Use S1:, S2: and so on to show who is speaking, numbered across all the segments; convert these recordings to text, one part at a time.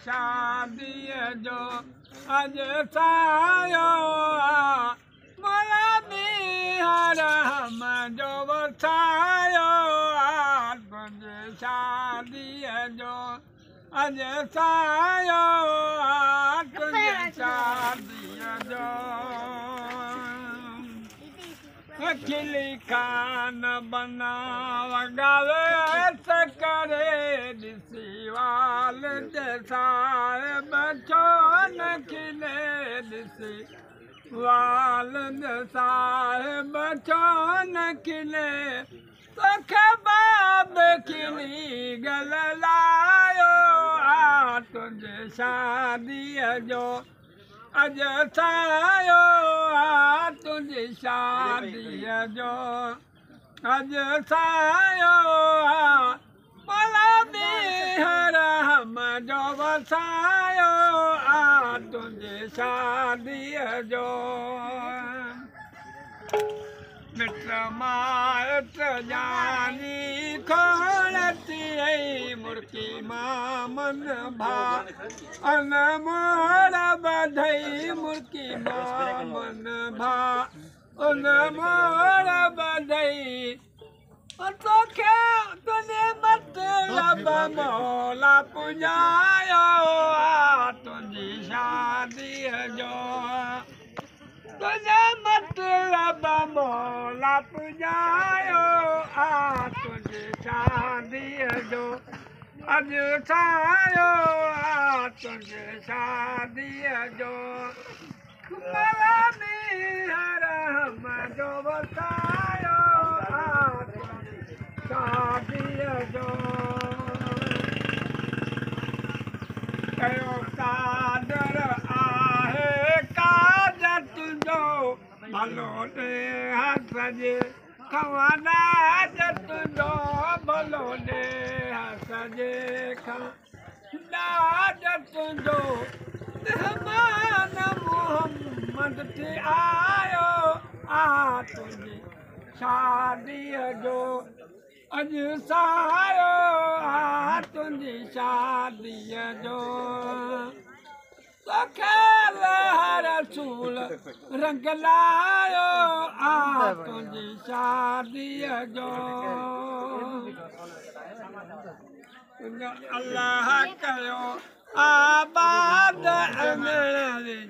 S1: शादी जो अज सायो मोला बिहार हम जो वसायो तुझे शादी जो अज सायो तुझे शादी जो खिली खान बनाव गावे करे ॾिसी वाल जसाए बचो न खिले ॾिसी वाल जसाए बचो न खिले तोखे बाब खिली गल लायो तुंहिंजे शादीअ जो अज सायो तुंहिंजी शादीअ जो अज सायो मोला बिहर हम जो वसायो तुंहिंजी शादीअ जो मिट माइट जानी खोलती मुर्की मामन भा अन मोर बधई मुर्की मामन भा उन मोर बधई तोखे तुझे मतलब मौला पुॼायो तुंहिंजी शादीअ जो तुझे मतलब मौला पुॼायो तुंहिंजी शादीअ जो अज सायो तुंहिंजी शादीअ जो मोला बिहर हम जो वसायो शादीअ जो कयो कादर आहे काज तुंहिंजो भलो ॾे हथ जे खवानाज तुंहिंजो भलो ॾे हथ जे खवानाज तुंहिंजो मेहमान मोहम्मद थी आयो तुंहिंजी शादीअ जो अज सायो तुंहिंजी शादीअ जो तोखे रसूल रंग लायो तुंहिंजी शादीअ जो अल्लाह कयो आबाद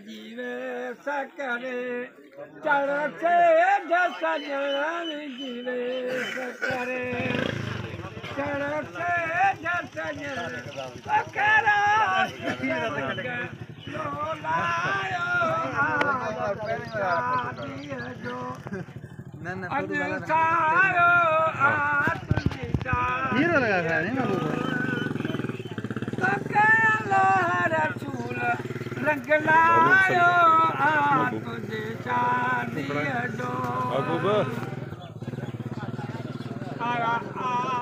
S1: जीवे सकरे चढ़ से सजण जीवे सकरे चढ़ से सजण सकरा लायो शादीअ जो अज सायो तुंहिंजी शादीअ रसूल रंग लायो तुंहिंजी शादीअ जो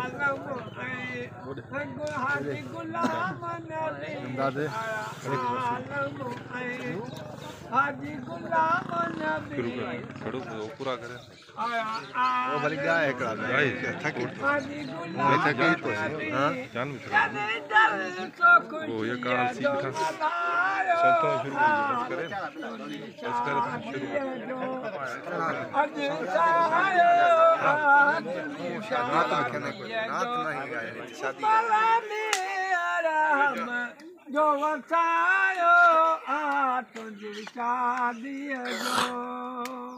S1: आलम हाजी गुलाम नबी आलम हाजी गुलाम नबी
S2: पूरा करे
S3: वो भली गाय है करा गाय थकी
S1: हाजी
S3: मैं थकी तो हां
S2: जान
S1: वो
S2: ये काम सीख संतो शुरू करे बस करे शुरू
S1: अज सायो
S3: रात में कहने को रात नहीं गाय शादी
S1: जो वसायो तुंहिंजी शादीअ जो